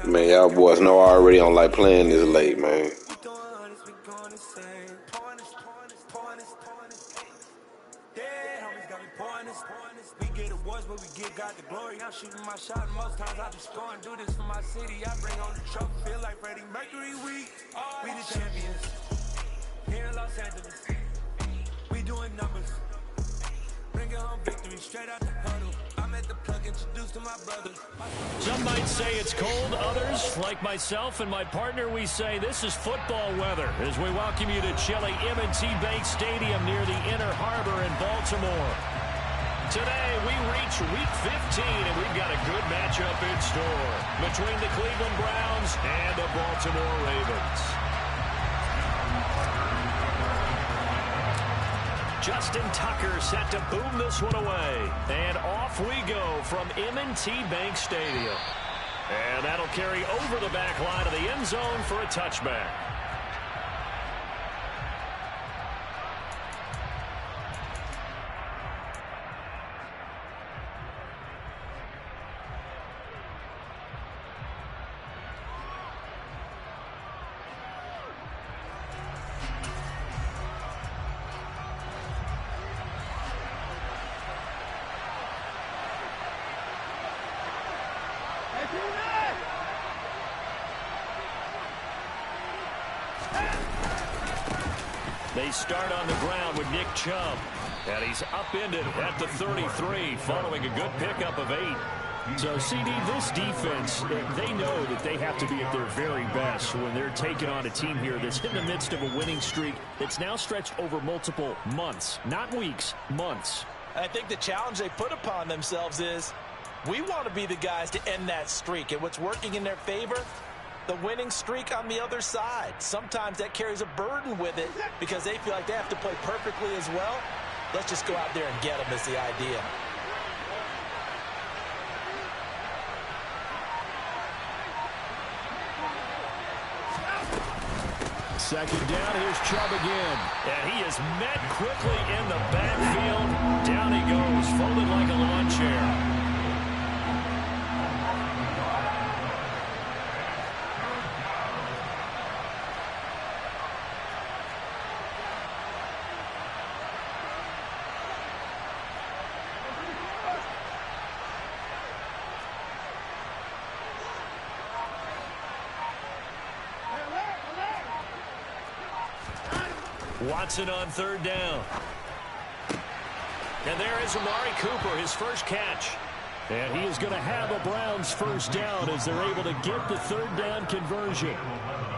Man, y'all boys know I already don't like playing this late, man. We get awards, but we give God the glory. I'm shooting my shot. Most times I be scoring. Do this for my city. I bring on the trophy. Feel like Freddie Mercury. We the champions here in Los Angeles. We doing numbers. Bringing home victory straight out the huddle. I'm at the plug, introduced to my brother. Some might say it's cold. Others, like myself and my partner, we say this is football weather as we welcome you to chilly M&T Bank Stadium near the Inner Harbor in Baltimore. Today, we reach Week 15, and we've got a good matchup in store between the Cleveland Browns and the Baltimore Ravens. Justin Tucker set to boom this one away. And off we go from M&T Bank Stadium. And that'll carry over the back line of the end zone for a touchback. They start on the ground with Nick Chubb. And he's upended at the 33 following a good pickup of 8. So, CD, this defense, they know that they have to be at their very best when they're taking on a team here that's in the midst of a winning streak that's now stretched over multiple months, not weeks, months. I think the challenge they put upon themselves is we want to be the guys to end that streak. And what's working in their favor? The winning streak on the other side. Sometimes that carries a burden with it because they feel like they have to play perfectly as well. Let's just go out there and get them is the idea. Second down, here's Chubb again. And he is met quickly in the backfield. Down he goes, folded like a lawn chair. Watson on third down. And there is Amari Cooper, his first catch. And he is going to have a Browns first down as they're able to get the third down conversion.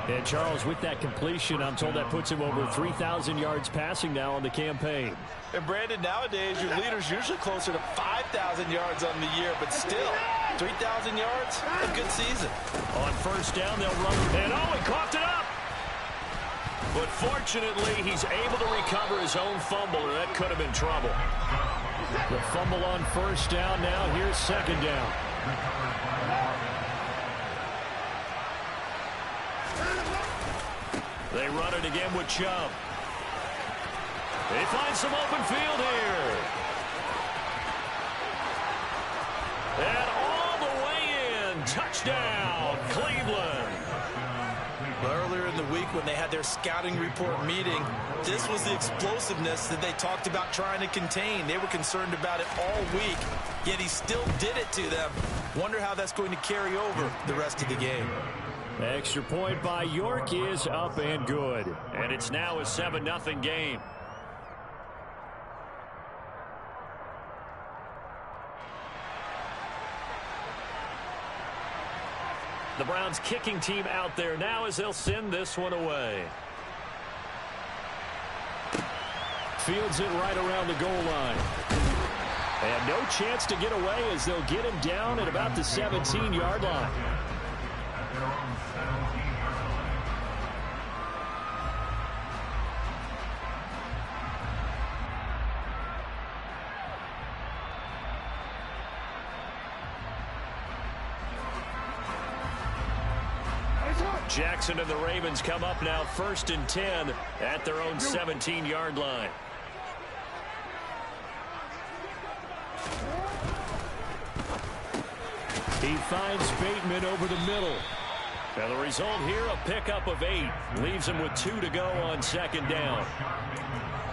And Charles, with that completion, I'm told that puts him over 3,000 yards passing now on the campaign. And Brandon, nowadays your leader's usually closer to 5,000 yards on the year, but still, 3,000 yards, a good season. On first down, they'll run. And oh, he coughed it up. But fortunately, he's able to recover his own fumble, or that could have been trouble. The fumble on first down now. Here's second down. They run it again with Chubb. They find some open field here. And all the way in. Touchdown, Cleveland. Earlier in the week when they had their scouting report meeting, this was the explosiveness that they talked about trying to contain. They were concerned about it all week, yet he still did it to them. Wonder how that's going to carry over the rest of the game. Extra point by York is up and good. And it's now a 7-0 game. The Browns kicking team out there now as they'll send this one away. Fields it right around the goal line. And no chance to get away as they'll get him down at about the 17-yard line. Jackson and the Ravens come up now 1st and 10 at their own 17-yard line. He finds Bateman over the middle. And the result here, a pickup of 8. Leaves him with 2 to go on second down.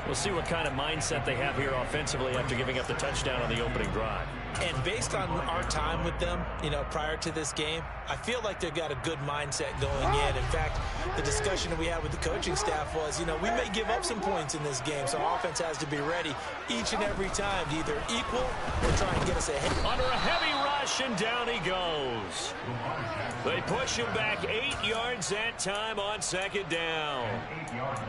We'll see what kind of mindset they have here offensively after giving up the touchdown on the opening drive. And based on our time with them, prior to this game, I feel like they've got a good mindset going in. In fact, the discussion that we had with the coaching staff was, we may give up some points in this game, so our offense has to be ready each and every time to either equal or try and get us ahead. Under a heavy rush, and down he goes. They push him back 8 yards that time on second down.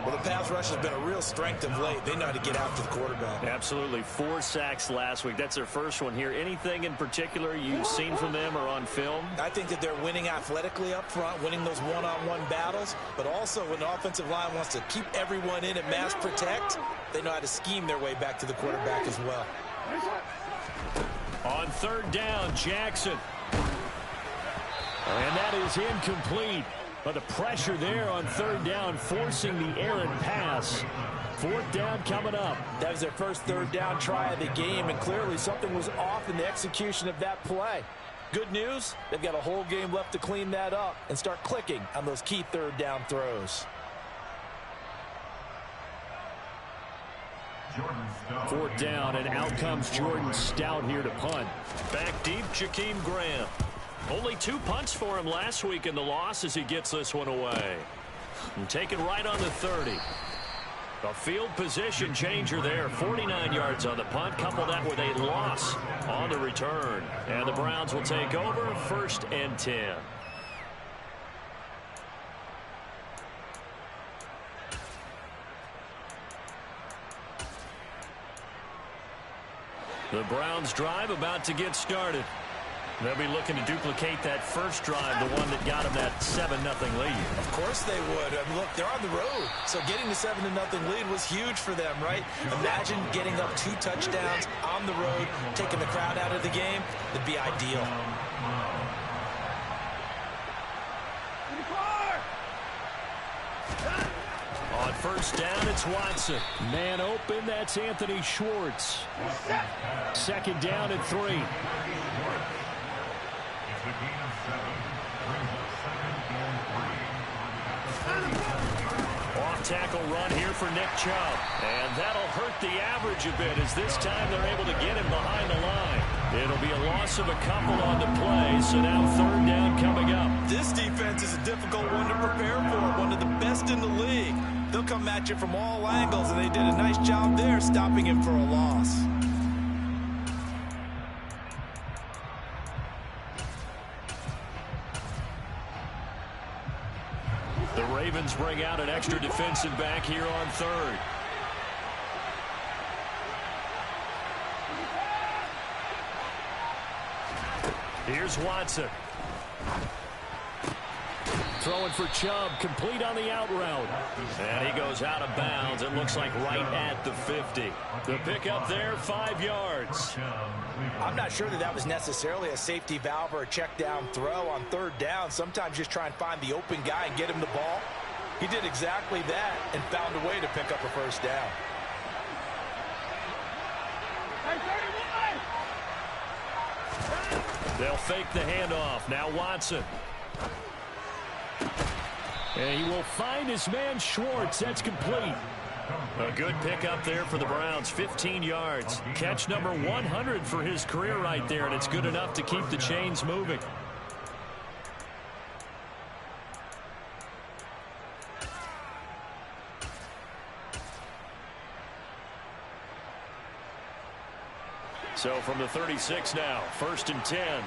Well, the pass rush has been a real strength of late. They know how to get after the quarterback. Absolutely. 4 sacks last week. That's their first one here. Anything in particular you've seen from them or on film? I think that they're winning athletically up front, winning those one-on-one battles, but also when the offensive line wants to keep everyone in and mass protect, they know how to scheme their way back to the quarterback as well. On third down, Jackson. And that is incomplete. But the pressure there on third down, forcing the errant pass. Fourth down coming up. That was their first third down try of the game, and clearly something was off in the execution of that play. Good news, they've got a whole game left to clean that up and start clicking on those key third down throws. Fourth down, and out comes Jordan Stout here to punt. Back deep, Jakeem Grant. Only 2 punts for him last week in the loss as he gets this one away. And taken right on the 30. A field position changer there. 49 yards on the punt. Couple that with a loss on the return. And the Browns will take over 1st and 10. The Browns drive about to get started. They'll be looking to duplicate that first drive, the one that got them that 7-0 lead. Of course they would. I mean, look, they're on the road. So getting the 7-0 lead was huge for them, right? Imagine getting up 2 touchdowns on the road, taking the crowd out of the game. It'd be ideal. On first down, it's Watson. Man open, that's Anthony Schwartz. Second down and 3. Off-tackle run here for Nick Chubb. And that'll hurt the average a bit as this time they're able to get him behind the line. It'll be a loss of a couple on the play, so now third down coming up. This defense is a difficult one to prepare for, one of the best in the league. They'll come at you from all angles, and they did a nice job there stopping him for a loss. The Ravens bring out an extra defensive back here on third. Here's Watson. Throwing for Chubb, complete on the out route. And he goes out of bounds. It looks like right at the 50. The pickup there, 5 yards. I'm not sure that was necessarily a safety valve or a check down throw on third down. Sometimes just try and find the open guy and get him the ball. He did exactly that and found a way to pick up a first down. They'll fake the handoff. Now Watson. And he will find his man Schwartz. That's complete. A good pickup there for the Browns. 15 yards. Catch number 100 for his career right there, and it's good enough to keep the chains moving. So from the 36 now, 1st and 10.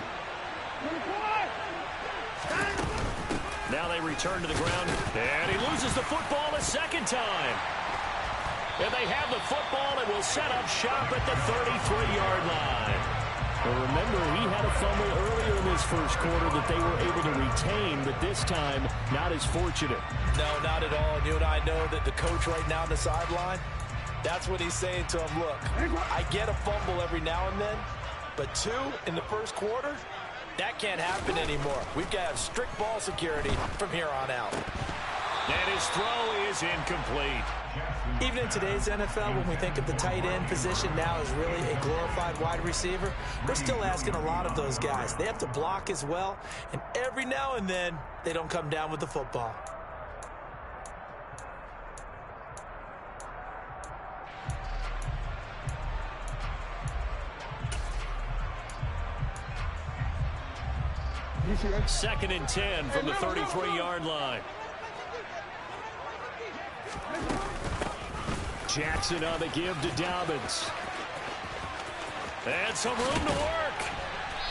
Now they return to the ground, and he loses the football a second time. And they have the football and will set up shop at the 33-yard line. Well, remember, he had a fumble earlier in this first quarter that they were able to retain, but this time, not as fortunate. No, not at all. And you and I know that the coach right now on the sideline, that's what he's saying to him. Look, I get a fumble every now and then, but 2 in the first quarter, that can't happen anymore. We've got to have strict ball security from here on out. And his throw is incomplete. Even in today's NFL, when we think of the tight end position now as really a glorified wide receiver, we're still asking a lot of those guys. They have to block as well, and every now and then, they don't come down with the football. Second and 10 from the 33-yard line. Jackson on the give to Dobbins. And some room to work.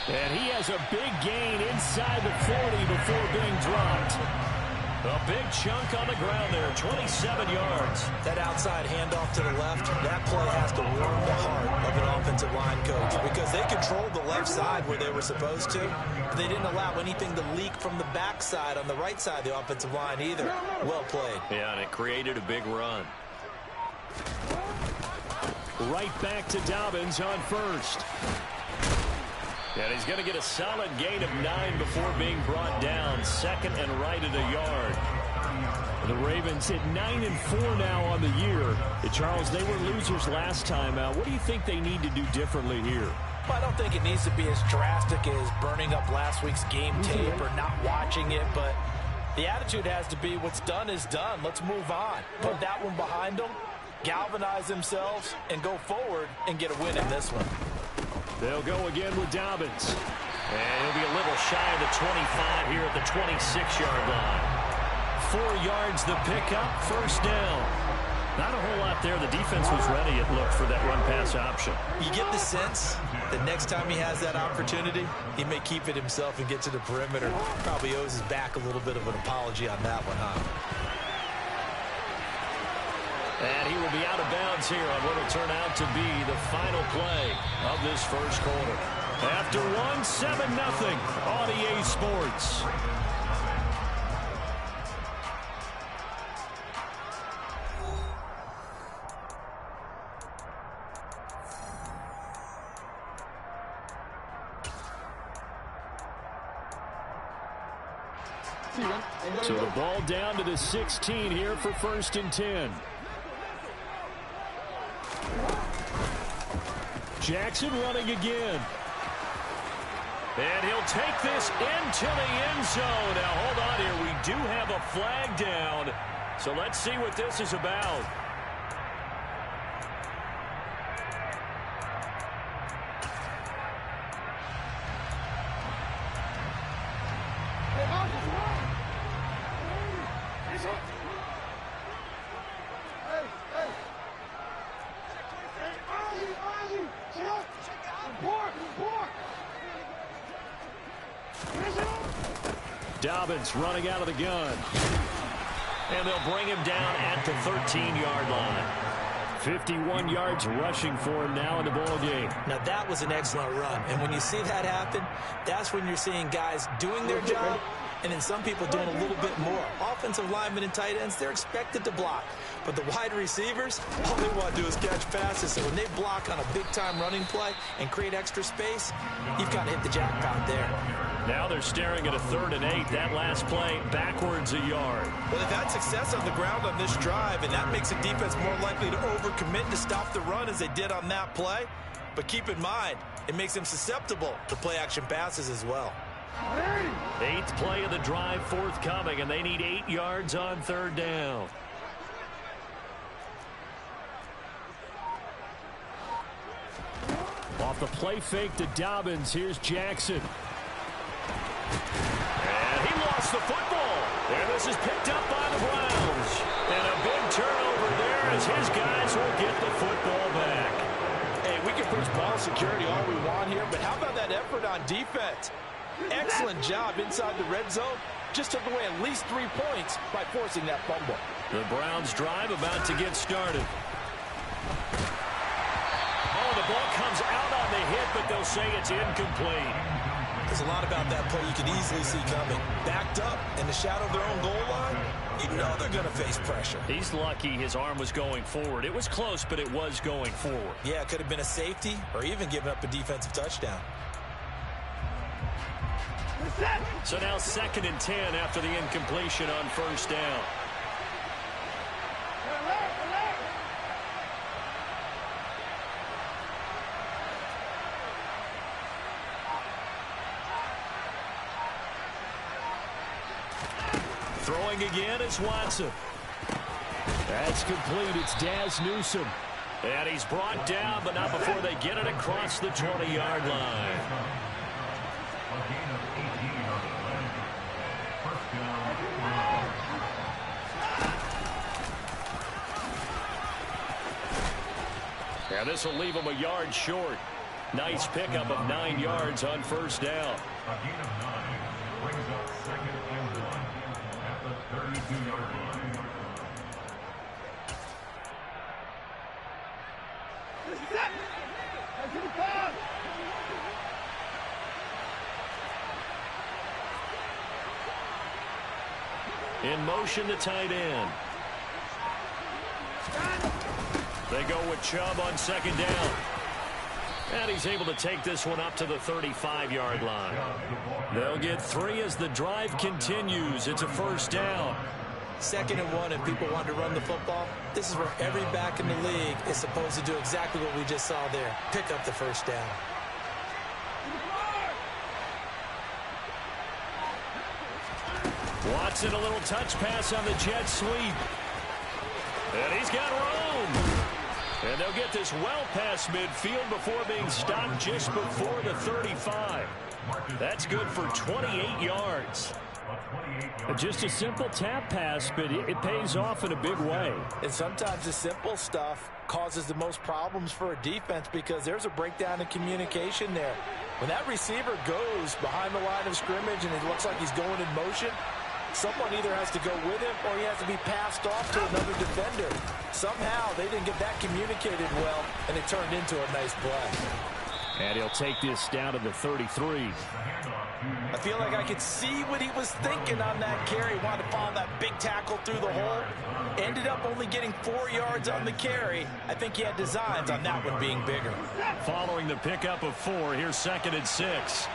And he has a big gain inside the 40 before being dropped. A big chunk on the ground there, 27 yards. That outside handoff to the left, that play has to warm the heart of an offensive line coach because they controlled the left side where they were supposed to. They didn't allow anything to leak from the backside on the right side of the offensive line either. Well played. Yeah, and it created a big run. Right back to Dobbins on first. And he's going to get a solid gain of 9 before being brought down. Second and right at a yard. The Ravens hit 9-4 now on the year. Charles, they were losers last time out. What do you think they need to do differently here? Well, I don't think it needs to be as drastic as burning up last week's game tape or not watching it, but the attitude has to be what's done is done. Let's move on. Put that one behind them, galvanize themselves, and go forward and get a win in this one. They'll go again with Dobbins. And he'll be a little shy of the 25 here at the 26-yard line. 4 yards the pickup, first down. Not a whole lot there. The defense was ready, it looked, for that run-pass option. You get the sense that next time he has that opportunity, he may keep it himself and get to the perimeter. Probably owes his back a little bit of an apology on that one, huh? And he will be out of bounds here on what will turn out to be the final play of this first quarter. After one, 7-0 on EA Sports. So the ball down to the 16 here for first and 10. Jackson running again. And he'll take this into the end zone. Now, hold on here. We do have a flag down. So let's see what this is about. Dobbins running out of the gun. And they'll bring him down at the 13-yard line. 51 yards rushing for him now in the ball game. Now, that was an excellent run. And when you see that happen, that's when you're seeing guys doing their job and then some people doing a little bit more. Offensive linemen and tight ends, they're expected to block. But the wide receivers, all they want to do is catch passes. So when they block on a big-time running play and create extra space, you've got to hit the jackpot there. Now they're staring at a 3rd and 8. That last play backwards a yard. Well, they've had success on the ground on this drive, and that makes a defense more likely to overcommit to stop the run as they did on that play. But keep in mind, it makes them susceptible to play-action passes as well. 8th play of the drive forthcoming, and they need 8 yards on 3rd down. Off the play fake to Dobbins, here's Jackson. And he lost the football. And this is picked up by the Browns. And a big turnover there as his guys will get the football back. Hey, we can preach ball security all we want here, but how about that effort on defense? Excellent job inside the red zone. Just took away at least 3 points by forcing that fumble. The Browns drive about to get started. Oh, the ball comes out on the hit, but they'll say it's incomplete. There's a lot about that play you can easily see coming. Backed up in the shadow of their own goal line, you know they're going to face pressure. He's lucky his arm was going forward. It was close, but it was going forward. Yeah, it could have been a safety or even given up a defensive touchdown. So now 2nd and 10 after the incompletion on 1st down. Throwing again is Watson. That's complete. It's Daz Newsome. And he's brought down, but not before they get it across the 20-yard line. Now this will leave him a yard short. Nice pickup of 9 yards on first down. A gain of 9 brings up 2nd and 1 at the 32-yard line. In motion, the tight end. They go with Chubb on 2nd down. And he's able to take this one up to the 35-yard line. They'll get 3 as the drive continues. It's a first down. 2nd and 1, and people want to run the football. This is where every back in the league is supposed to do exactly what we just saw there. Pick up the first down. Watson, a little touch pass on the jet sweep. And he's got room. And they'll get this well past midfield before being stopped just before the 35. That's good for 28 yards. Just a simple tap pass, but it pays off in a big way. And sometimes the simple stuff causes the most problems for a defense because there's a breakdown in communication there. When that receiver goes behind the line of scrimmage and it looks like he's going in motion, someone either has to go with him or he has to be passed off to another defender. Somehow they didn't get that communicated well, and it turned into a nice play. And he'll take this down to the 33. I feel like I could see what he was thinking on that carry. Wanted to follow that big tackle through the hole. Ended up only getting 4 yards on the carry. I think he had designs on that one being bigger. Following the pickup of 4, here's 2nd and 6.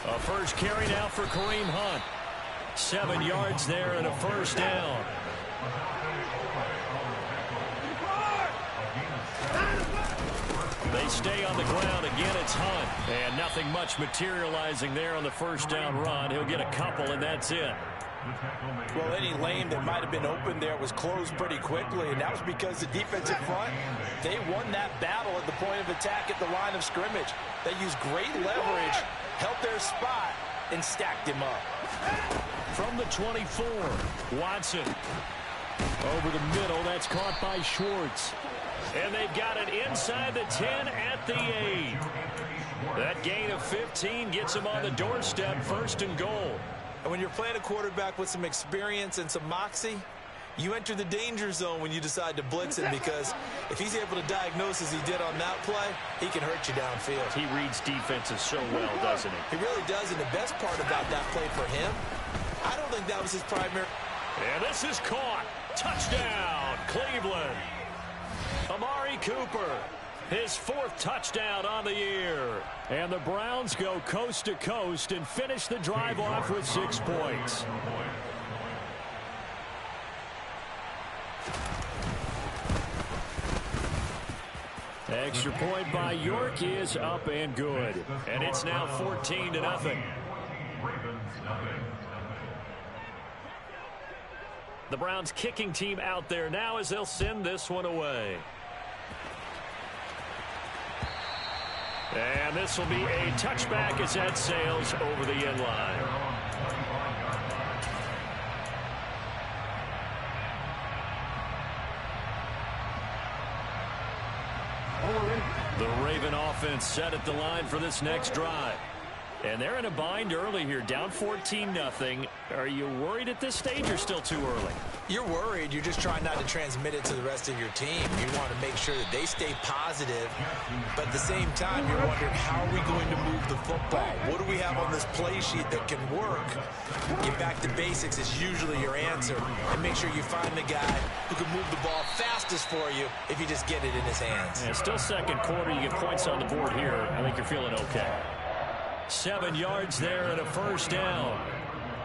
A first carry now for Kareem Hunt. 7 yards there and a first down. They stay on the ground. Again, it's Hunt. And nothing much materializing there on the first down run. He'll get a couple, and that's it. Well, any lane that might have been open there was closed pretty quickly, and that was because the defensive front, they won that battle at the point of attack at the line of scrimmage. They used great leverage, held their spot, and stacked him up. From the 24, Watson. Over the middle, that's caught by Schwartz. And they've got it inside the 10 at the 8. That gain of 15 gets them on the doorstep, 1st and goal. And when you're playing a quarterback with some experience and some moxie, you enter the danger zone when you decide to blitz him, because if he's able to diagnose as he did on that play, he can hurt you downfield. He reads defenses so well, doesn't he? He really does, and the best part about that play for him, I don't think that was his primary. And this is caught. Touchdown, Cleveland. Amari Cooper, his 4th touchdown on the year. And the Browns go coast to coast and finish the drive off with 6 points. Extra point by York is up and good. And it's now 14-0. The Browns kicking team out there now as they'll send this one away. And this will be a touchback as that sails over the end line. The Raven offense set at the line for this next drive. And they're in a bind early here, down 14-0. Are you worried at this stage or still too early? You're worried. You're just trying not to transmit it to the rest of your team. You want to make sure that they stay positive. But at the same time, you're wondering, how are we going to move the football? What do we have on this play sheet that can work? Get back to basics is usually your answer. And make sure you find the guy who can move the ball fastest for you if you just get it in his hands. Yeah, still 2nd quarter. You get points on the board here. I think you're feeling okay. 7 yards there and a first down.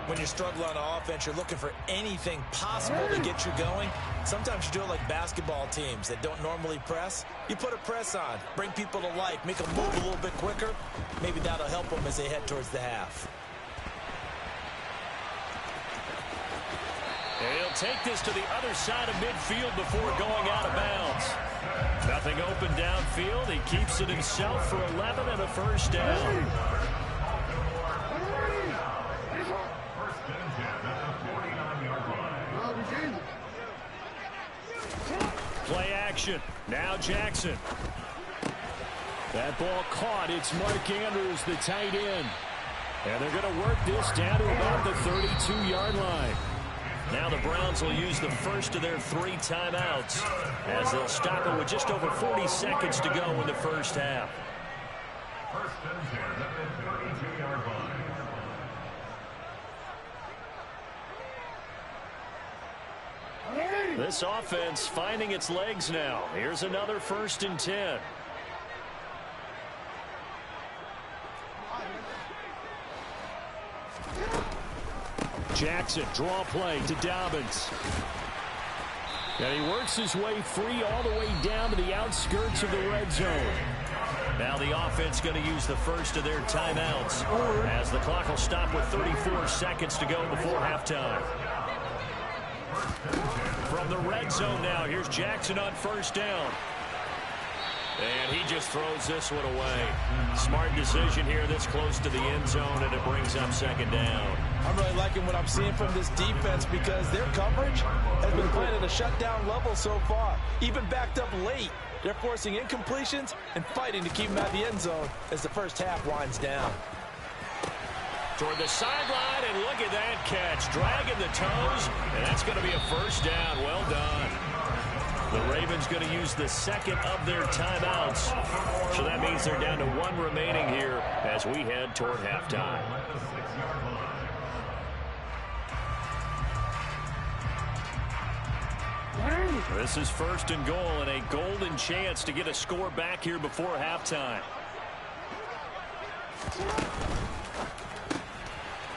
When you're struggling on offense, you're looking for anything possible to get you going. Sometimes you do it like basketball teams that don't normally press. You put a press on, bring people to life, make them move a little bit quicker. Maybe that'll help them as they head towards the half. And he'll take this to the other side of midfield before going out of bounds. Nothing open downfield. He keeps it himself for 11 and a first down. Play action. Now Jackson. That ball caught. It's Mark Andrews, the tight end. And they're going to work this down to about the 32-yard line. Now the Browns will use the first of their 3 timeouts as they'll stop it with just over 40 seconds to go in the first half. First and 10 at the 32-yard line. This offense finding its legs now. Here's another 1st and 10. Jackson, draw play to Dobbins. And he works his way free all the way down to the outskirts of the red zone. Now the offense going to use the first of their timeouts as the clock will stop with 34 seconds to go before halftime. From the red zone now, here's Jackson on 1st down. And he just throws this one away. Smart decision here this close to the end zone, and it brings up 2nd down. I'm really liking what I'm seeing from this defense because their coverage has been playing at a shutdown level so far. Even backed up late, they're forcing incompletions and fighting to keep them at the end zone as the first half winds down. Toward the sideline, and look at that catch. Dragging the toes, and that's going to be a 1st down. Well done. The Ravens going to use the 2nd of their timeouts. So that means they're down to 1 remaining here as we head toward halftime. This is 1st and goal and a golden chance to get a score back here before halftime.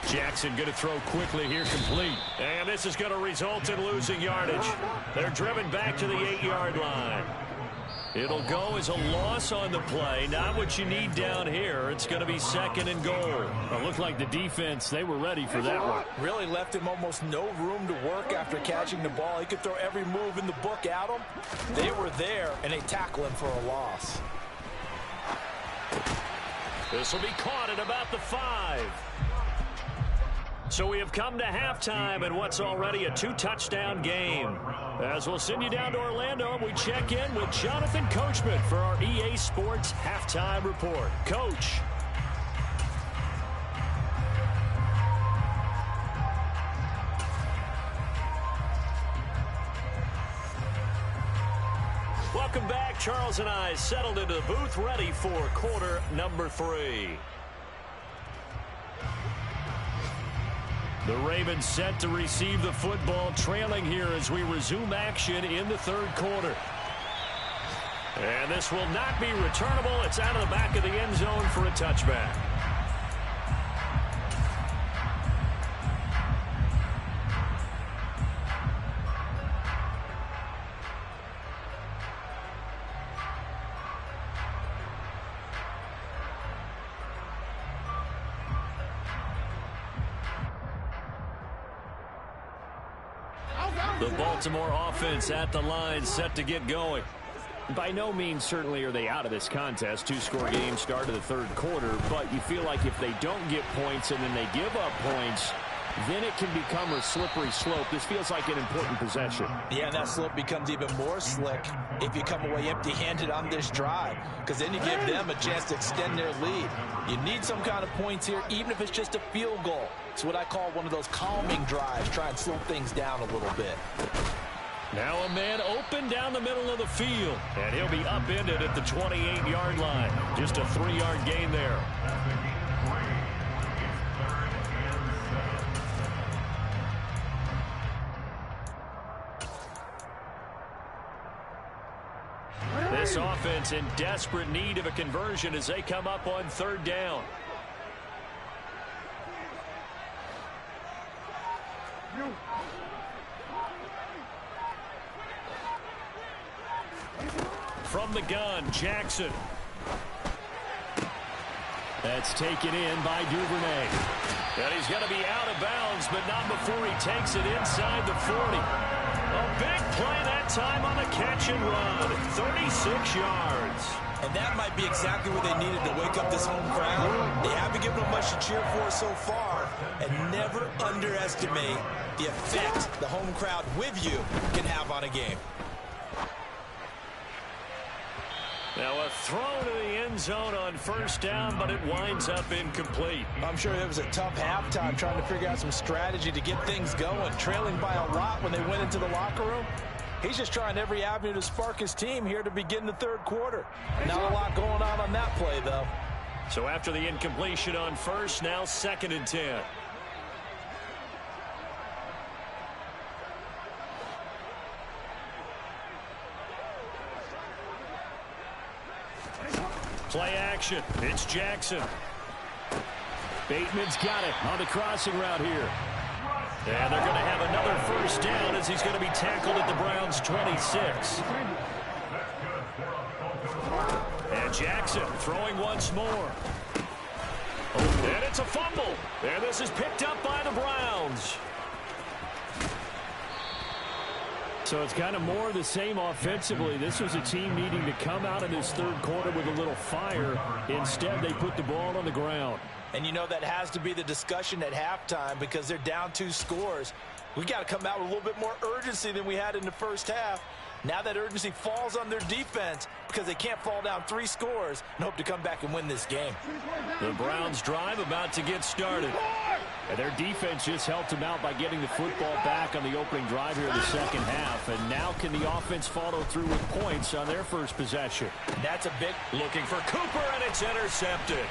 Jackson going to throw quickly here, complete. And this is going to result in losing yardage. They're driven back to the 8-yard line. It'll go as a loss on the play. Not what you need down here. It's going to be 2nd and goal. It looked like the defense, they were ready for that one. Really left him almost no room to work after catching the ball. He could throw every move in the book at him. They were there, and they tackle him for a loss. This will be caught at about the 5. So we have come to halftime in what's already a 2-touchdown game. As we'll send you down to Orlando, we check in with Jonathan Coachman for our EA Sports Halftime Report. Coach. Welcome back. Charles and I settled into the booth, ready for quarter number 3. The Ravens set to receive the football, trailing here as we resume action in the 3rd quarter. And this will not be returnable. It's out of the back of the end zone for a touchback. The Baltimore offense at the line, set to get going. By no means certainly are they out of this contest. 2-score game start of the 3rd quarter, but you feel like if they don't get points and then they give up points, then it can become a slippery slope. This feels like an important possession. Yeah, and that slope becomes even more slick if you come away empty-handed on this drive, because then you give them a chance to extend their lead. You need some kind of points here, even if it's just a field goal. It's what I call one of those calming drives, try and slow things down a little bit. Now a man open down the middle of the field, and he'll be upended at the 28-yard line. Just a 3-yard gain there. This offense in desperate need of a conversion as they come up on 3rd down. From the gun, Jackson. That's taken in by Duvernay. And he's going to be out of bounds, but not before he takes it inside the 40. A big play that time on the catch and run. 36 yards. And that might be exactly what they needed to wake up this home crowd. They haven't given them much to cheer for so far. And never underestimate the effect the home crowd with you can have on a game. Now a throw to the end zone on first down, but it winds up incomplete. I'm sure it was a tough halftime trying to figure out some strategy to get things going, trailing by a lot when they went into the locker room. He's just trying every avenue to spark his team here to begin the third quarter. Not a lot going on that play, though. So after the incompletion on first, now 2nd and 10. Play action. It's Jackson. Bateman's got it on the crossing route here. And they're going to have another first down as he's going to be tackled at the Browns' 26. And Jackson throwing once more. And it's a fumble. And this is picked up by the Browns. So it's kind of more of the same offensively. This was a team needing to come out in this third quarter with a little fire. Instead, they put the ball on the ground. And you know that has to be the discussion at halftime because they're down 2 scores. We got to come out with a little bit more urgency than we had in the first half. Now that urgency falls on their defense because they can't fall down 3 scores and hope to come back and win this game. The Browns drive about to get started. And their defense just helped them out by getting the football back on the opening drive here in the second half. And now can the offense follow through with points on their first possession? That's a big looking for Cooper, and it's intercepted.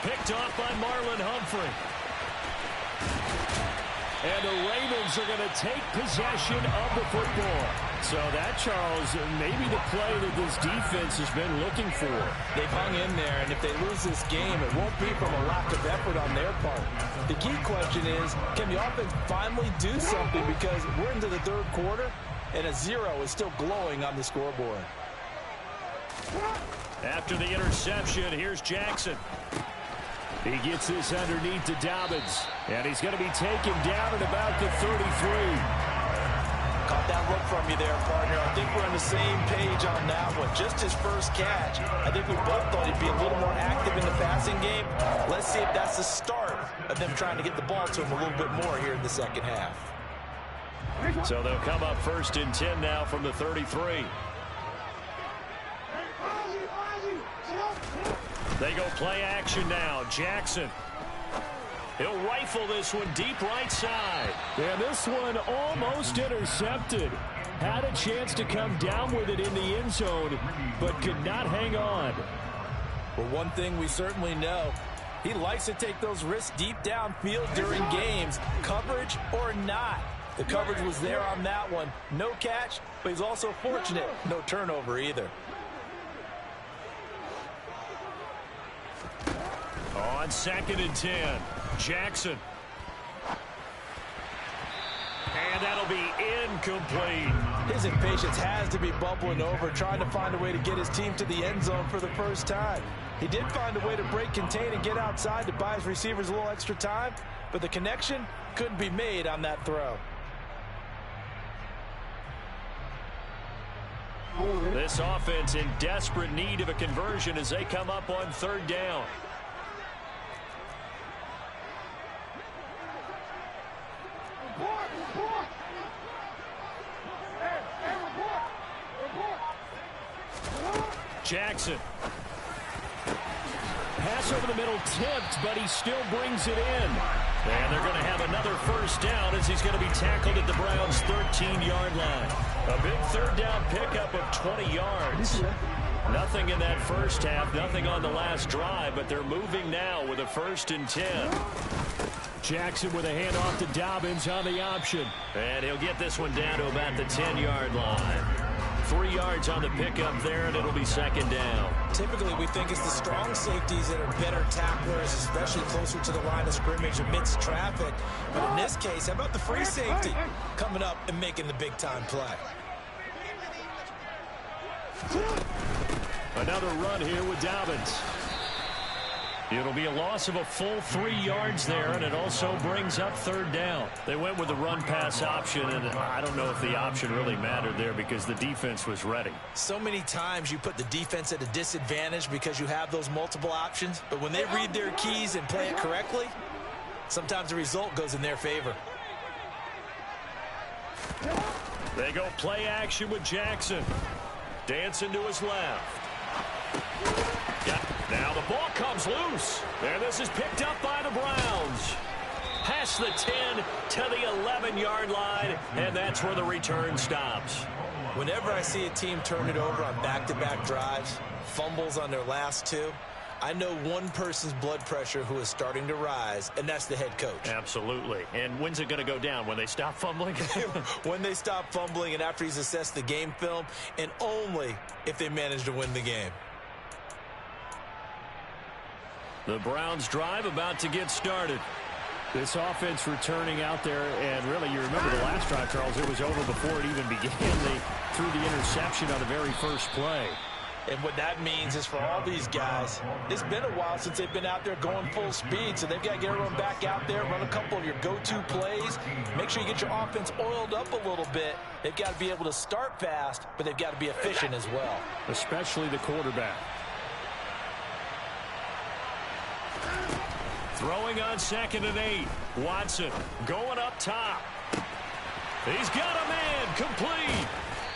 Picked off by Marlon Humphrey. And the Ravens are going to take possession of the football. So that, Charles, maybe the play that this defense has been looking for. They've hung in there, and if they lose this game, it won't be from a lack of effort on their part. The key question is, can the offense finally do something? Because we're into the third quarter, and a 0 is still glowing on the scoreboard. After the interception, here's Jackson. He gets this underneath to Dobbins. And he's going to be taken down at about the 33. Caught that look from you there, partner. I think we're on the same page on that one. Just his first catch. I think we both thought he'd be a little more active in the passing game. Let's see if that's the start of them trying to get the ball to him a little bit more here in the second half. So they'll come up 1st and 10 now from the 33. They go play action now. Jackson. He'll rifle this one deep right side. And this one almost intercepted. Had a chance to come down with it in the end zone, but could not hang on. Well, one thing we certainly know, he likes to take those risks deep downfield during games, coverage or not. The coverage was there on that one. No catch, but he's also fortunate. No turnover either. On 2nd and 10, Jackson. And that'll be incomplete. His impatience has to be bubbling over, trying to find a way to get his team to the end zone for the first time. He did find a way to break contain and get outside to buy his receivers a little extra time, but the connection couldn't be made on that throw. This offense in desperate need of a conversion as they come up on 3rd down. Jackson. Pass over the middle tipped, but he still brings it in. And they're going to have another first down as he's going to be tackled at the Browns' 13-yard line. A big 3rd down pickup of 20 yards. Nothing in that first half, nothing on the last drive, but they're moving now with a 1st and 10. Jackson with a handoff to Dobbins on the option. And he'll get this one down to about the 10-yard line. 3 yards on the pickup there, and it'll be 2nd down. Typically, we think it's the strong safeties that are better tacklers, especially closer to the line of scrimmage amidst traffic. But in this case, how about the free safety coming up and making the big-time play? Another run here with Dobbins. It'll be a loss of a full 3 yards there, and it also brings up third down. They went with the run-pass option, and I don't know if the option really mattered there because the defense was ready. So many times you put the defense at a disadvantage because you have those multiple options, but when they read their keys and play it correctly, sometimes the result goes in their favor. They go play action with Jackson. Dancing to his left. Now the ball comes loose. And this is picked up by the Browns. Past the 10 to the 11-yard line, and that's where the return stops. Whenever I see a team turn it over on back-to-back drives, fumbles on their last 2, I know one person's blood pressure who is starting to rise, and that's the head coach. Absolutely. And when's it going to go down? When they stop fumbling? When they stop fumbling and after he's assessed the game film, and only if they manage to win the game. The Browns drive about to get started. This offense returning out there, and really, you remember the last drive, Charles, it was over before it even began. They threw the interception on the very first play. And what that means is for all these guys, it's been a while since they've been out there going full speed, so they've got to get everyone back out there, run a couple of your go-to plays, make sure you get your offense oiled up a little bit. They've got to be able to start fast, but they've got to be efficient as well. Especially the quarterback. Throwing on 2nd and 8. Watson going up top. He's got a man complete.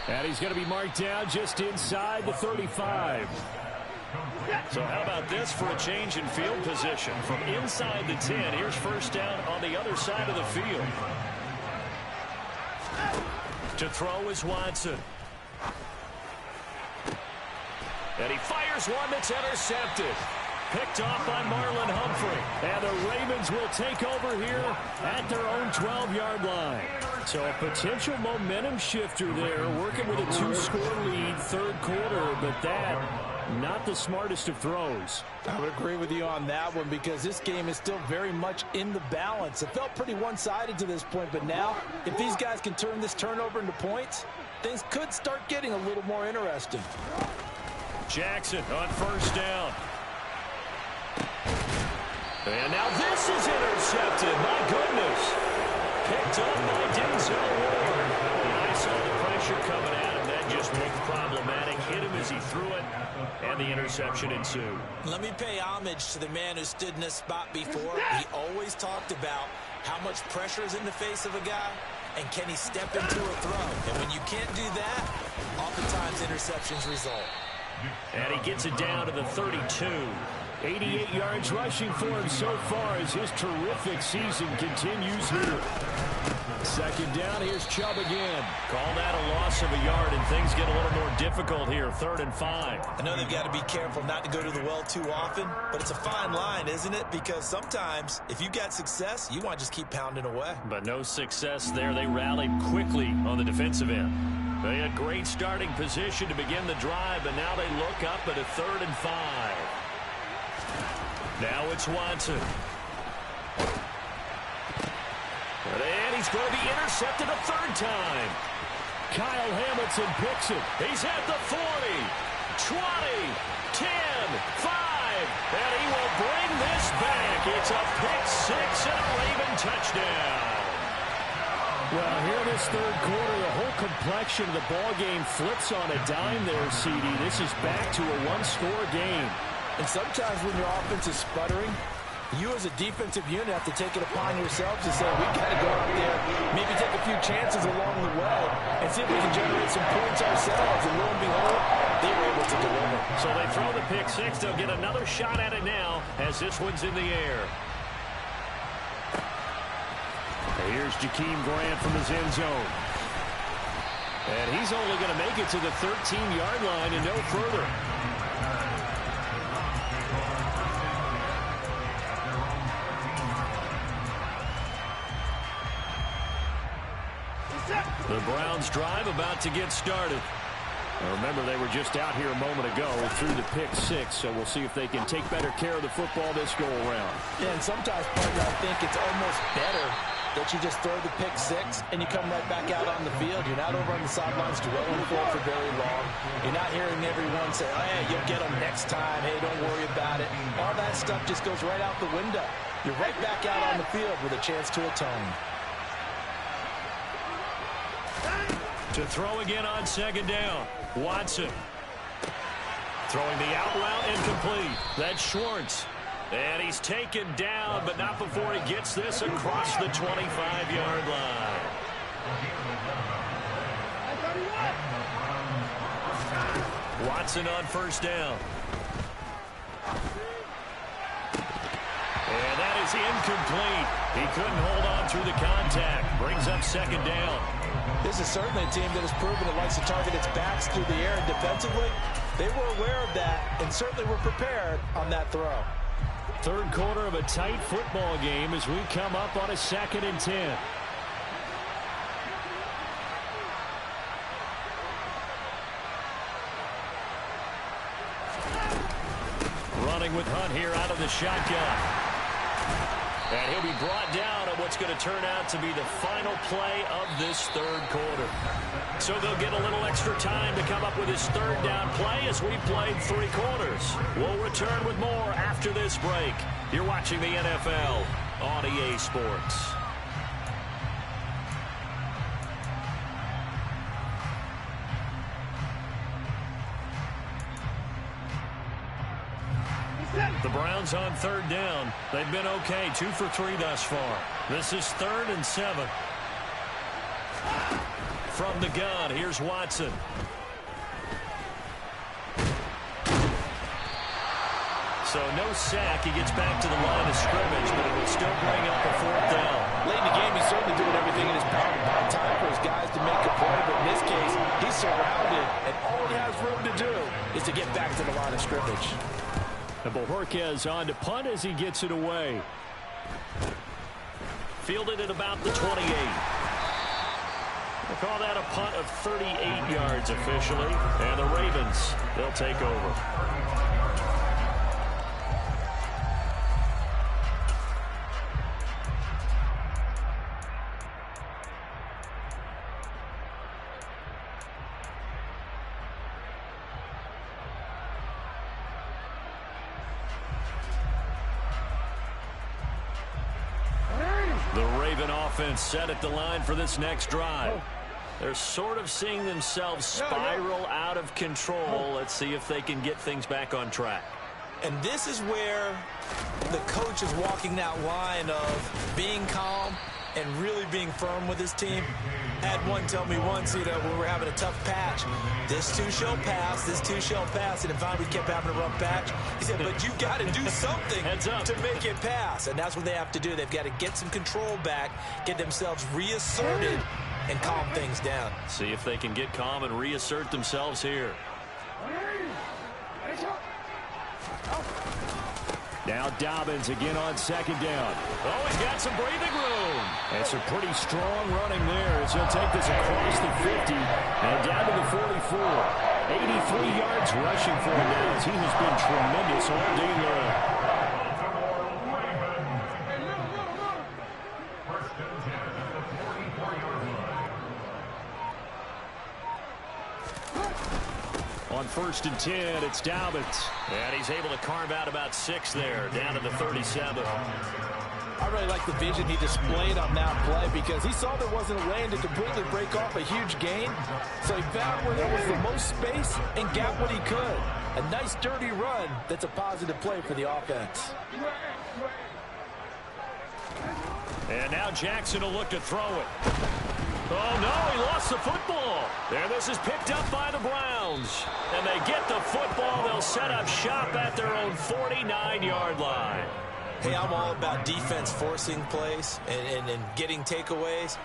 And he's going to be marked down just inside the 35. So how about this for a change in field position? From inside the 10, here's first down on the other side of the field. To throw is Watson. And he fires one that's intercepted. Picked off by Marlon Humphrey. And the Ravens will take over here at their own 12-yard line. So a potential momentum shifter there, working with a 2-score lead, third quarter, but that, not the smartest of throws. I would agree with you on that one because this game is still very much in the balance. It felt pretty one-sided to this point, but now, if these guys can turn this turnover into points, things could start getting a little more interesting. Jackson on first down. And now this is intercepted. My goodness. Picked up by Denzel Ward. I saw the pressure coming at him. That just looked problematic. Hit him as he threw it, and the interception ensued. Let me pay homage to the man who stood in this spot before. He always talked about how much pressure is in the face of a guy, and can he step into a throw. And when you can't do that, oftentimes interceptions result. And he gets it down to the 32. 88 yards rushing for him so far as his terrific season continues here. Second down, here's Chubb again. Call that a loss of a yard, and things get a little more difficult here, 3rd and 5. I know they've got to be careful not to go to the well too often, but it's a fine line, isn't it? Because sometimes, if you got success, you want to just keep pounding away. But no success there. They rallied quickly on the defensive end. They had great starting position to begin the drive, but now they look up at a 3rd and 5. Now it's Watson. And he's going to be intercepted a 3rd time. Kyle Hamilton picks it. He's at the 40, 20, 10, 5, and he will bring this back. It's a pick 6 and a Raven touchdown. Well, here in this third quarter, the whole complexion of the ball game flips on a dime there, CD. This is back to a 1-score game. And sometimes when your offense is sputtering, you as a defensive unit have to take it upon yourselves to say, we've got to go out there, maybe take a few chances along the way, and see if we can generate some points ourselves. And lo and behold, they were able to deliver. So they throw the pick 6. They'll get another shot at it now as this one's in the air. Here's Jakeem Grant from his end zone. And he's only going to make it to the 13-yard line and no further. The Browns drive about to get started. Now remember, they were just out here a moment ago through the pick 6, so we'll see if they can take better care of the football this go-around. Yeah, and sometimes, partner, I think it's almost better that you just throw the pick six and you come right back out on the field. You're not over on the sidelines dwelling for it for very long. You're not hearing everyone say, oh, hey, you'll get them next time. Hey, don't worry about it. All that stuff just goes right out the window. You're right back out on the field with a chance to atone. To throw again on second down. Watson. Throwing the out route incomplete. That's Schwartz. And he's taken down, but not before he gets this across the 25-yard line. Watson on first down. And that is incomplete. He couldn't hold on through the contact. Brings up second down. This is certainly a team that has proven it likes to target its backs through the air, and defensively, they were aware of that and certainly were prepared on that throw. Third quarter of a tight football game as we come up on a 2nd and 10. Running with Hunt here out of the shotgun. And he'll be brought down on what's going to turn out to be the final play of this third quarter. So they'll get a little extra time to come up with his third down play as we played 3 quarters. We'll return with more after this break. You're watching the NFL on EA Sports. The Browns on third down. They've been okay, 2 for 3 thus far. This is 3rd and 7. From the gun, here's Watson. So no sack. He gets back to the line of scrimmage, but it will still bring up a 4th down. Late in the game, he's certainly doing everything in his power to buy time for his guys to make a play, but in this case, he's surrounded, and all he has room to do is to get back to the line of scrimmage. And Bojorquez on to punt as he gets it away. Fielded at about the 28. We'll call that a punt of 38 yards officially. And the Ravens, they'll take over. The Raven offense set at the line for this next drive. They're sort of seeing themselves spiral out of control. Let's see if they can get things back on track. And this is where the coach is walking that line of being calm and really being firm with his team. Had one tell me once, when we were having a tough patch, this too shall pass, this too shall pass. And finally we kept having a rough patch. He said, but you got to do something to make it pass. And that's what they have to do. They've got to get some control back, get themselves reasserted, and calm things down. See if they can get calm and reassert themselves here. Now Dobbins again on second down. Oh, he's got some breathing room. And some pretty strong running there as he'll take this across the 50 and down to the 44. 83 yards rushing for him now as he has been tremendous all day long. On 1st and 10, it's Dobbins. And he's able to carve out about 6 there, down to the 37. I really like the vision he displayed on that play because he saw there wasn't a lane to completely break off a huge gain. So he found where there was the most space and got what he could. A nice dirty run that's a positive play for the offense. And now Jackson will look to throw it. Oh, no, he lost the football. And this is picked up by the Browns. And they get the football. They'll set up shop at their own 49-yard line. Hey, I'm all about defense forcing plays and getting takeaways.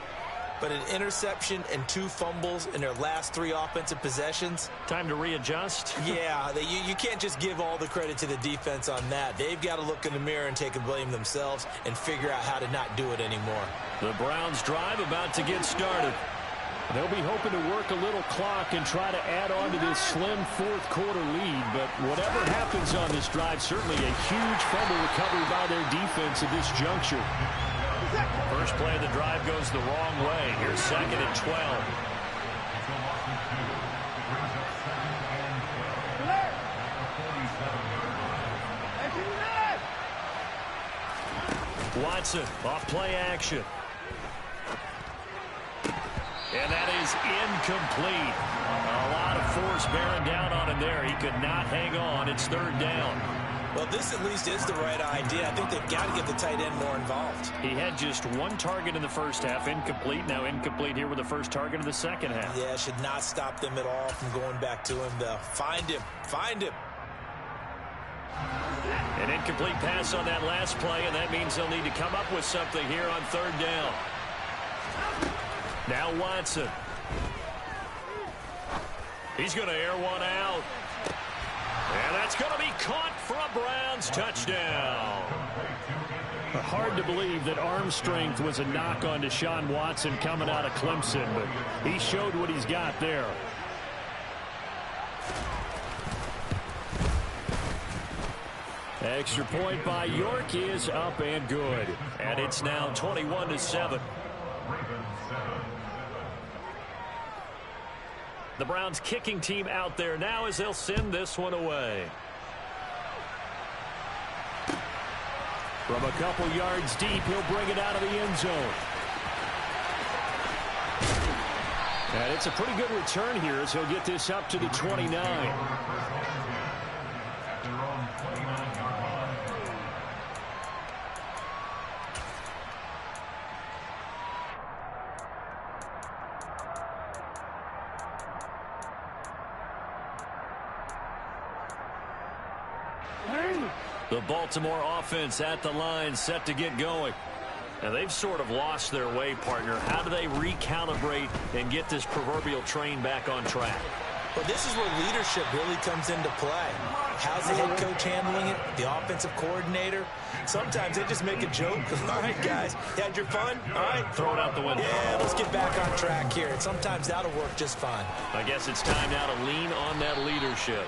But an interception and 2 fumbles in their last 3 offensive possessions. Time to readjust. Yeah, you can't just give all the credit to the defense on that. They've got to look in the mirror and take the blame themselves and figure out how to not do it anymore. The Browns drive about to get started. They'll be hoping to work a little clock and try to add on to this slim 4th quarter lead. But whatever happens on this drive, certainly a huge fumble recovery by their defense at this juncture. First play of the drive goes the wrong way. Here's 2nd and 12. Watson off play action. And that is incomplete. A lot of force bearing down on him there. He could not hang on. It's 3rd down. Well, this at least is the right idea. I think they've got to get the tight end more involved. He had just 1 target in the first half. Incomplete. Now incomplete here with the first target of the second half. Yeah, should not stop them at all from going back to him, though. Find him. Find him. An incomplete pass on that last play, and that means they'll need to come up with something here on 3rd down. Now Watson. He's going to air one out. And that's going to be caught for a Browns touchdown. Hard to believe that arm strength was a knock on Deshaun Watson coming out of Clemson, but he showed what he's got there. Extra point by York is up and good. And it's now 21-7. The Browns kicking team out there now as they'll send this one away. From a couple yards deep, he'll bring it out of the end zone. And it's a pretty good return here as he'll get this up to the 29. The Baltimore offense at the line, set to get going. Now, they've sort of lost their way, partner. How do they recalibrate and get this proverbial train back on track? Well, this is where leadership really comes into play. How's the head coach handling it? The offensive coordinator? Sometimes they just make a joke. All right, guys, you had your fun? All right. Throw it out the window. Yeah, let's get back on track here. And sometimes that'll work just fine. I guess it's time now to lean on that leadership.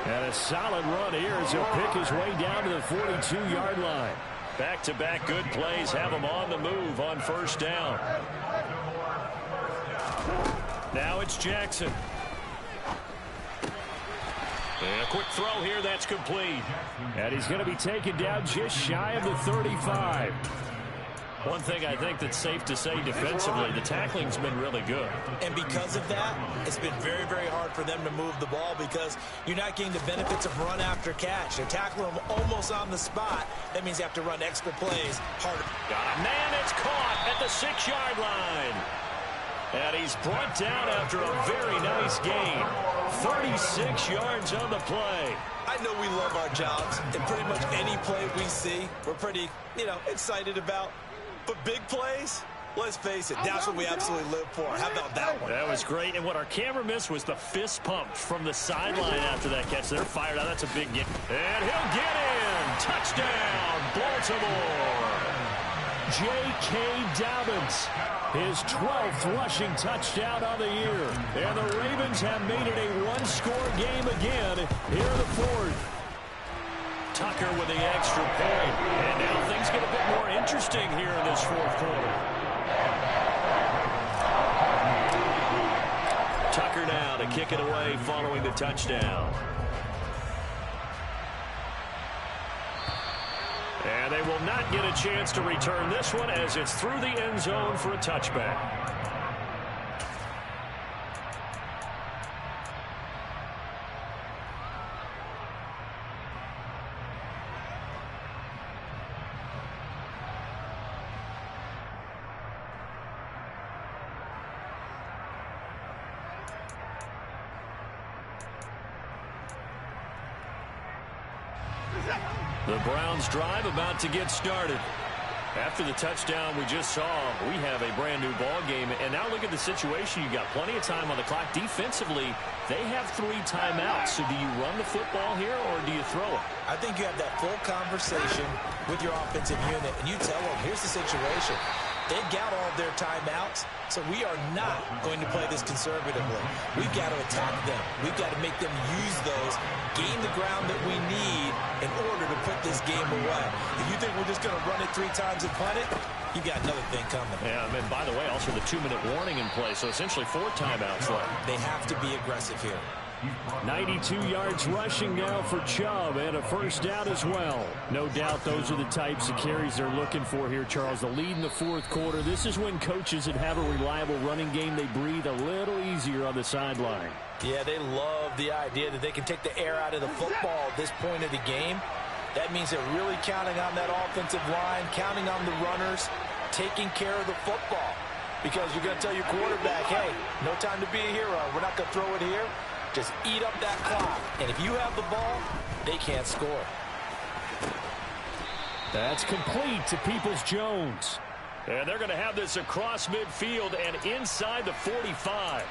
And a solid run here as he'll pick his way down to the 42-yard line. Back-to-back good plays have him on the move on 1st down. Now it's Jackson. And a quick throw here, that's complete. And he's going to be taken down just shy of the 35. One thing I think that's safe to say defensively, the tackling's been really good. And because of that, it's been very, very hard for them to move the ball because you're not getting the benefits of run after catch. They're tackling them almost on the spot. That means you have to run extra plays harder. Got a man that's caught at the 6-yard line. And he's brought down after a very nice gain. 36 yards on the play. I know we love our jobs, and pretty much any play we see, we're pretty, excited about. But big plays, let's face it, that's what we absolutely live for. How about that one? That was great. And what our camera missed was the fist pump from the sideline after that catch. They're fired out. That's a big game. And he'll get in. Touchdown, Baltimore. J.K. Dobbins, his 12th rushing touchdown on the year. And the Ravens have made it a one-score game again here in the 4th. Tucker with the extra point. And now things get a bit more interesting here in this 4th quarter. Tucker now to kick it away following the touchdown. And they will not get a chance to return this one as it's through the end zone for a touchback. The Browns drive about to get started. After the touchdown we just saw, we have a brand new ball game. And now look at the situation. You got plenty of time on the clock. Defensively, they have 3 timeouts. So do you run the football here or do you throw it? I think you have that full conversation with your offensive unit, and you tell them, here's the situation. They've got all of their timeouts, so we are not going to play this conservatively. We've got to attack them. We've got to make them use those, gain the ground that we need in order to put this game away. If you think we're just going to run it 3 times and punt it, you got another thing coming. Yeah, and by the way, also the 2-minute warning in play, so essentially 4 timeouts left. They have to be aggressive here. 92 yards rushing now for Chubb, and a first down as well. No doubt those are the types of carries they're looking for here, Charles. The lead in the fourth quarter. This is when coaches that have a reliable running game, they breathe a little easier on the sideline. Yeah, they love the idea that they can take the air out of the football at this point of the game. That means they're really counting on that offensive line, counting on the runners, taking care of the football. Because you're going to tell your quarterback, hey, no time to be a hero. We're not going to throw it here. Just eat up that clock. And if you have the ball, they can't score. That's complete to Peoples-Jones. And they're going to have this across midfield and inside the 45.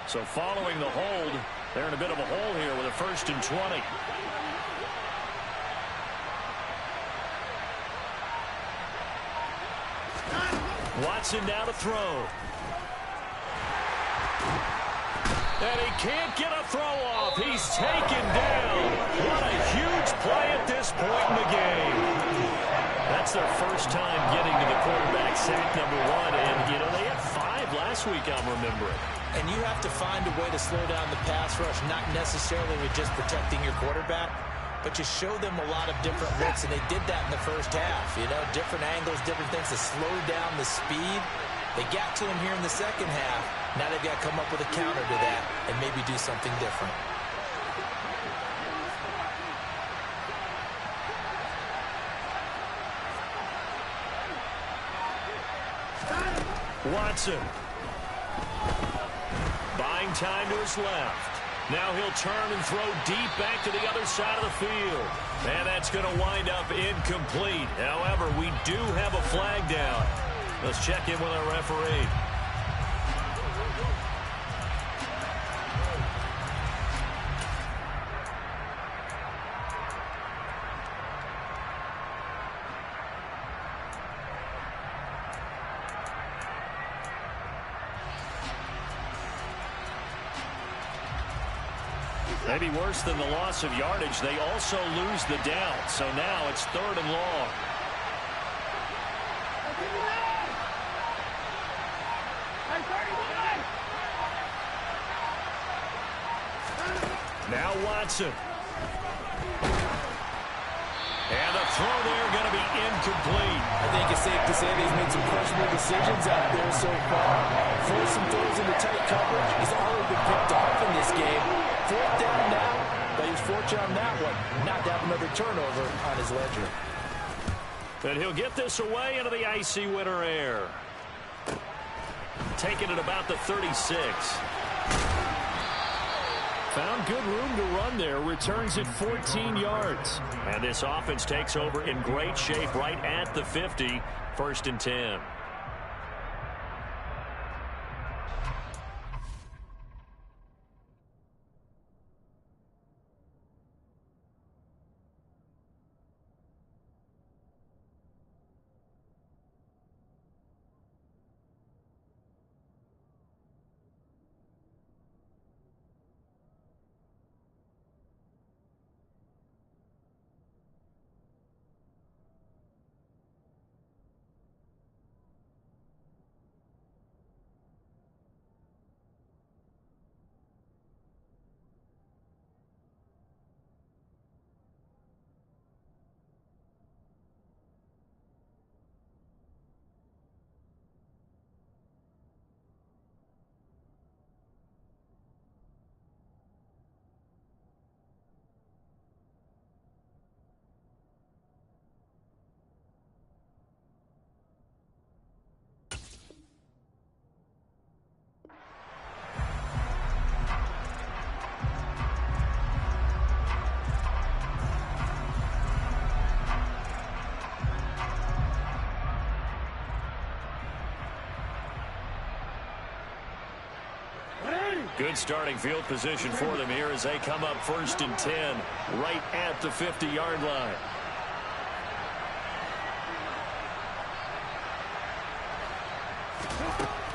So following the hold, they're in a bit of a hole here with a 1st and 20. Watson now to throw. And he can't get a throw off. He's taken down. What a huge play at this point in the game. That's their first time getting to the quarterback, sack number 1. And, you know, they had 5 last week, I'm remembering. And you have to find a way to slow down the pass rush, not necessarily with just protecting your quarterback, but just show them a lot of different looks, and they did that in the first half. You know, different angles, different things to slow down the speed. They got to him here in the second half. Now they've got to come up with a counter to that and maybe do something different. Watson. Buying time to his left. Now he'll turn and throw deep back to the other side of the field. And that's going to wind up incomplete. However, we do have a flag down. Let's check in with our referee. Maybe worse than the loss of yardage, they also lose the down. So now it's 3rd and long. Now Watson. And the throw there going to be incomplete. I think it's safe to say that he's made some questionable decisions out there so far. Forced some throws into tight coverage. He's already been picked off in this game. 4th down now, but he's fortunate on that one not to have another turnover on his ledger. And he'll get this away into the icy winter air. Taking it about the 36. Found good room to run there. Returns it 14 yards. And this offense takes over in great shape right at the 50. 1st and 10. Good starting field position for them here as they come up 1st and 10 right at the 50-yard line.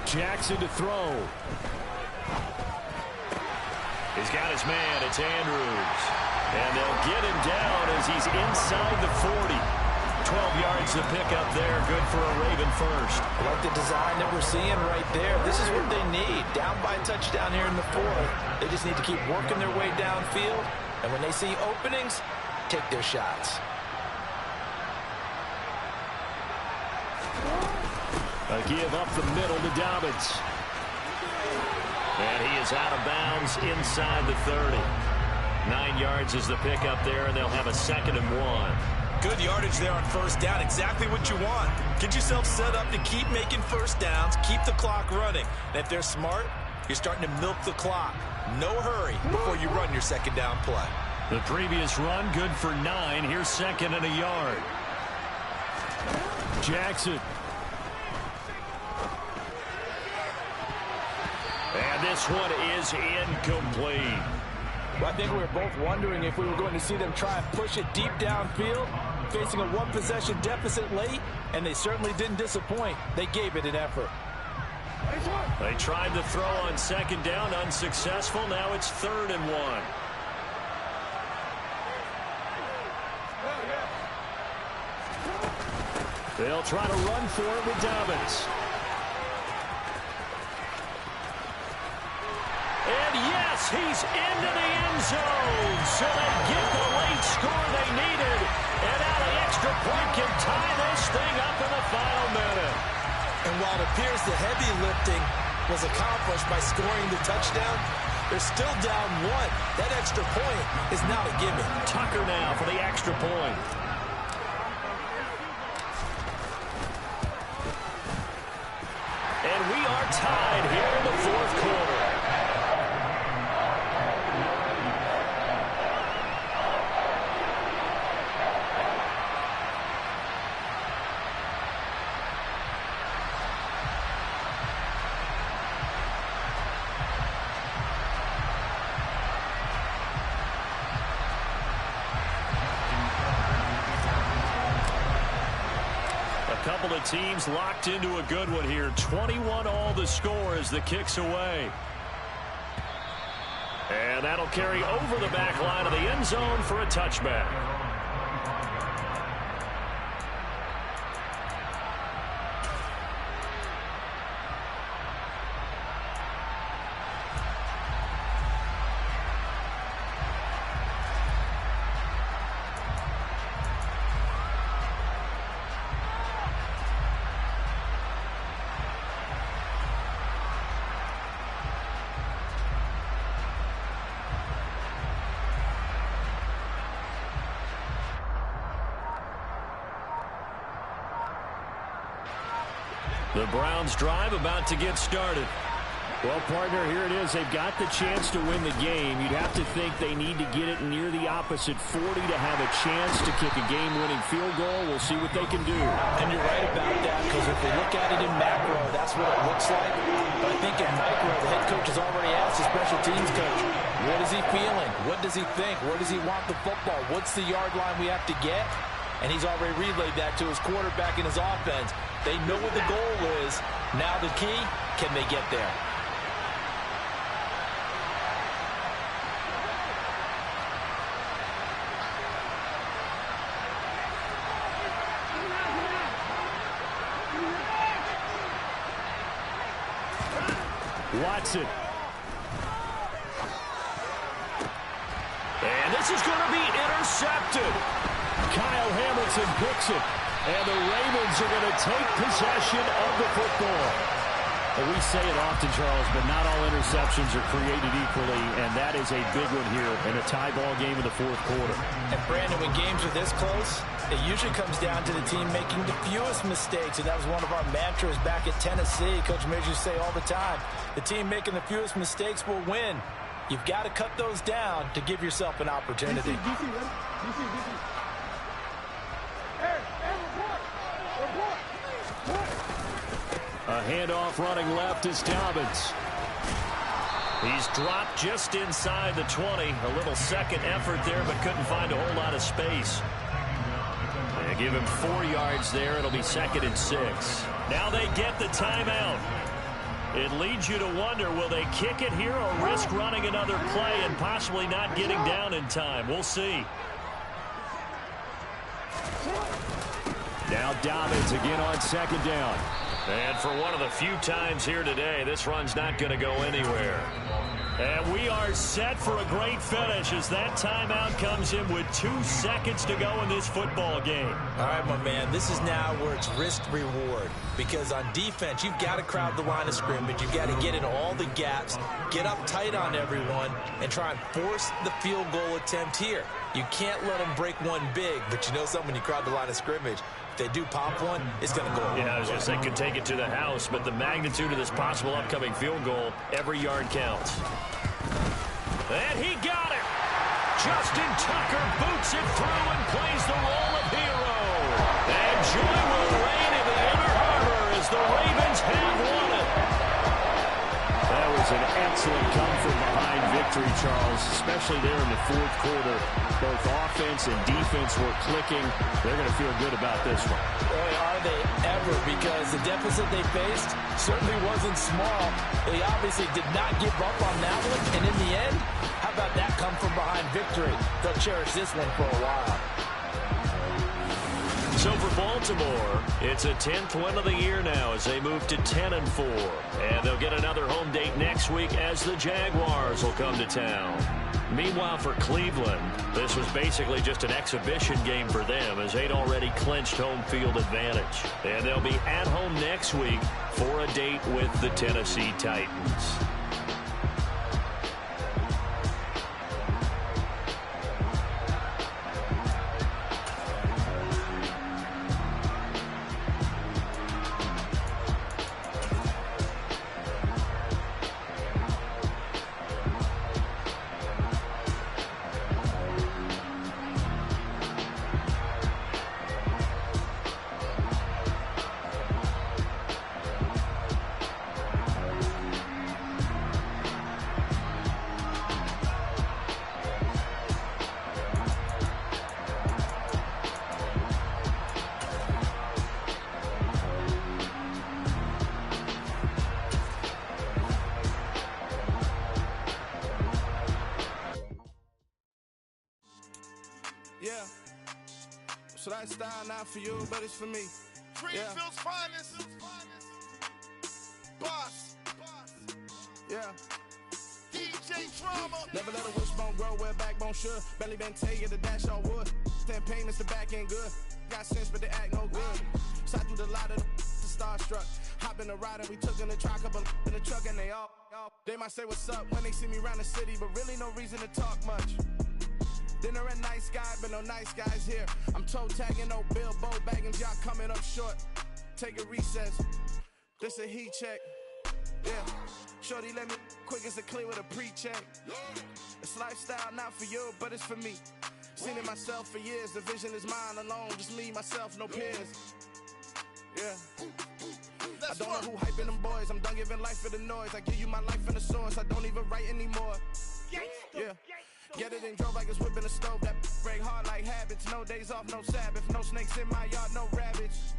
Jackson to throw. He's got his man. It's Andrews. And they'll get him down as he's inside the 40. 12 yards to pick up there. Good for a Raven first. I like the design that we're seeing right there. This is what they need. Down by a touchdown here in the 4th. They just need to keep working their way downfield. And when they see openings, take their shots. A give up the middle to Dobbins. And he is out of bounds inside the 30. 9 yards is the pickup there, and they'll have a 2nd and 1. Good yardage there on 1st down. Exactly what you want. Get yourself set up to keep making 1st downs, keep the clock running. And if they're smart, you're starting to milk the clock. No hurry before you run your 2nd down play. The previous run, good for 9. Here's 2nd and a yard. Jackson. And this one is incomplete. Well, I think we were both wondering if we were going to see them try and push it deep downfield, facing a one-possession deficit late, and they certainly didn't disappoint. They gave it an effort. They tried to throw on 2nd down, unsuccessful. Now it's 3rd and 1. They'll try to run for it with Dobbins. And yes, he's into the end zone. So they get the late score they needed. And now the extra point can tie this thing up in the final minute. And while it appears the heavy lifting was accomplished by scoring the touchdown, they're still down 1. That extra point is now a gimme. Tucker now for the extra point. And we are tied here in the 4th quarter. Couple of teams locked into a good one here. 21 all the score as the kick's away. And that'll carry over the back line of the end zone for a touchback. The Browns drive about to get started. Well, partner, here it is. They've got the chance to win the game. You'd have to think they need to get it near the opposite 40 to have a chance to kick a game-winning field goal. We'll see what they can do. And you're right about that, because if they look at it in macro, that's what it looks like. But I think in micro, the head coach has already asked the special teams coach, what is he feeling? What does he think? Where does he want the football? What's the yard line we have to get? And he's already relayed that to his quarterback and his offense. They know what the goal is. Now the key, can they get there? Watson. And this is going to be intercepted. Kyle Hamilton picks it. And the Ravens are going to take possession of the football. Well, we say it often, Charles, but not all interceptions are created equally, and that is a big one here in a tie ball game in the 4th quarter. And, Brandon, when games are this close, it usually comes down to the team making the fewest mistakes, and that was one of our mantras back at Tennessee. Coach Midge used to say all the time, the team making the fewest mistakes will win. You've got to cut those down to give yourself an opportunity. A handoff running left is Dobbins. He's dropped just inside the 20. A little second effort there, but couldn't find a whole lot of space. They give him 4 yards there. It'll be 2nd and 6. Now they get the timeout. It leads you to wonder, will they kick it here or risk running another play and possibly not getting down in time? We'll see. Now Dobbins again on 2nd down. And for one of the few times here today, this run's not going to go anywhere. And we are set for a great finish as that timeout comes in with 2 seconds to go in this football game. All right, my man, this is now where it's risk-reward. Because on defense, you've got to crowd the line of scrimmage. You've got to get in all the gaps, get up tight on everyone, and try and force the field goal attempt here. You can't let them break one big, but you know something, when you crowd the line of scrimmage, if they do pop one, it's going to go away. Yeah, I was going to say could take it to the house, but the magnitude of this possible upcoming field goal, every yard counts. And he got it. Justin Tucker boots it through and plays the role of hero. And joy will reign in the Inner Harbor as the Ravens have won it. That was an excellent come-from-behind victory, Charles, especially there in the 4th quarter. Both offense and defense were clicking. They're going to feel good about this one. Boy, are they ever, because the deficit they faced certainly wasn't small. They obviously did not give up on that one, and in the end, how about that come-from-behind victory? They'll cherish this one for a while. So for Baltimore, it's a 10th win of the year now as they move to 10-4. And they'll get another home date next week as the Jaguars will come to town. Meanwhile, for Cleveland, this was basically just an exhibition game for them as they'd already clinched home field advantage. And they'll be at home next week for a date with the Tennessee Titans. Yeah. So that style not for you, but it's for me. Greenfield's finest. Boss. Yeah. DJ Drama. Never let a wishbone grow where backbone should. Belly been taking the dash on wood. 10 payments, the back end good. Got sense, but they act no good. Shot through the lot of the starstruck. Hop in the ride and we took in the truck, couple in the truck, and they all. They might say what's up when they see me around the city, but really no reason to talk much. Dinner a nice guy, but no nice guys here. I'm toe tagging, no Bilbo bagging, y'all coming up short. Take a recess. This a heat check. Yeah. Shorty let me quick as a clear with a pre-check. It's lifestyle not for you, but it's for me. Seen it myself for years. The vision is mine alone. Just me, myself, no peers. Yeah. I don't know who hyping them boys. I'm done giving life for the noise. I give you my life in the source. I don't even write anymore. Yeah. Get it and drove like it's whipping the stove. That break hard like habits. No days off, no Sabbath. No snakes in my yard, no rabbits.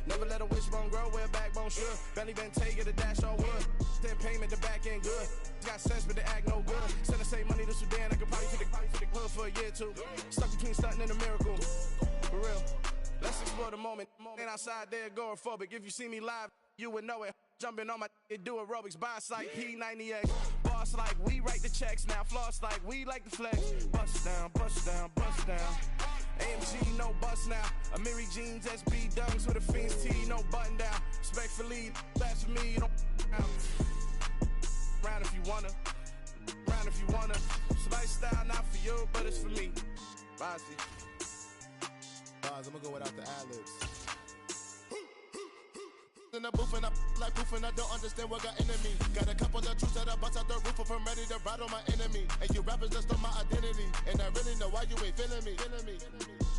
Never let a wishbone grow where backbone should. Belly been taking the dash all wood. Then payment, the back end good. Got sense, but they act no good. Send the same money to Sudan. I could probably take the hood for a year or two. Stuck between stunting and a miracle. For real. Let's explore the moment. Ain't outside there agoraphobic. If you see me live, you would know it. Jumping on my do aerobics. Boss like P90X. Boss like we write the checks now. Floss like we like the flex. Bust down, bust down, bust down. AMG, no bust now. Amiri jeans, SB dunks with a Fiends T, no button down. Respectfully, that's for me, you don't round if you wanna. Round if you wanna. It's lifestyle not for you, but it's for me. Bossy. Bars, I'm gonna go without the ad-libs. In the booth and I like proof and I don't understand what got into me. Got a couple of truths that I bust out the roof if I'm ready to ride on my enemy. And you rappers just on my identity. And I really know why you ain't feeling me.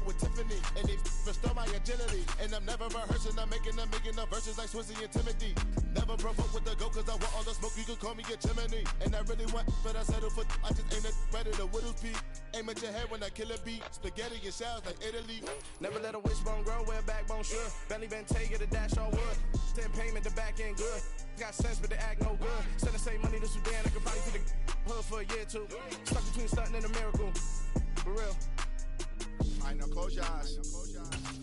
With Tiffany. And they restore my my agility. And I'm never rehearsing, I'm making the verses like Swizzy and Timothy. Never provoke with the go, cause I want all the smoke, you can call me a chimney. And I really want, but I settle for, I just ain't ready to Whittles peak. Aim at your head when I kill a beat. Spaghetti and shells like Italy. Never let a wishbone grow where a backbone should. Bentley Bentayga, the dash all wood. 10 payment, the back end good. Got sense, but the act no good. Send the same money to Sudan, I could probably see the hood for a year or two. Stuck between stunting and a miracle. For real. I know, close your eyes.